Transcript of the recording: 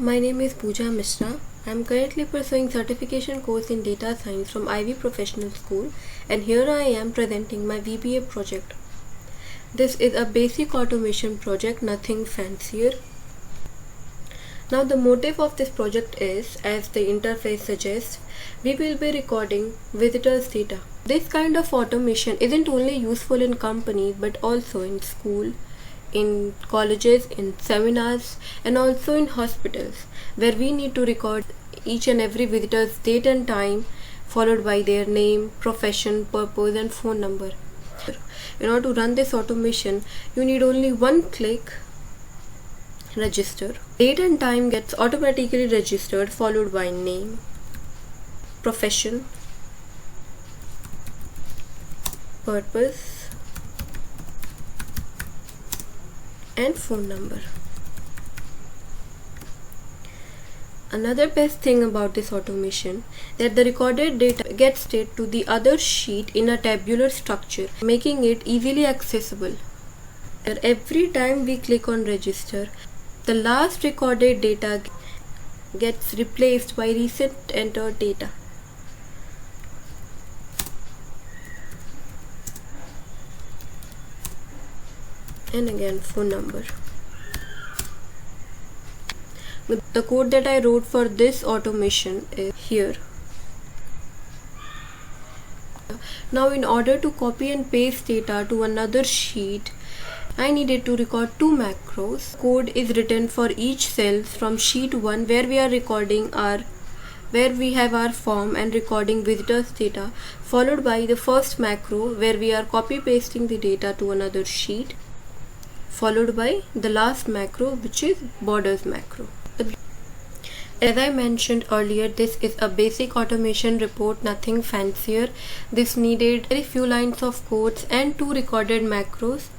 my name is Pooja Mishra. I am currently pursuing certification course in data science from IvyProSchool, and here I am presenting my VBA project. This is a basic automation project, nothing fancier. Now the motive of this project is, as the interface suggests, we will be recording visitors' data. This kind of automation isn't only useful in companies but also in school, in colleges, in seminars, and also in hospitals, where we need to record each and every visitor's date and time, followed by their name, profession, purpose, and phone number. In order to run this automation, you need only one click: register. Date and time gets automatically registered, followed by name, profession, purpose, and phone number. Another best thing about this automation that the recorded data gets saved to the other sheet in a tabular structure, making it easily accessible. Every time we click on register, the last recorded data gets replaced by recent entered data. And again, phone number. The code that I wrote for this automation is here. Now, in order to copy and paste data to another sheet, I needed to record two macros. Code is written for each cell from sheet 1, where we have our form and recording visitors data, followed by the first macro where we are copy pasting the data to another sheet, followed by the last macro, which is borders macro. As I mentioned earlier, this is a basic automation report, nothing fancier. This needed very few lines of codes and two recorded macros.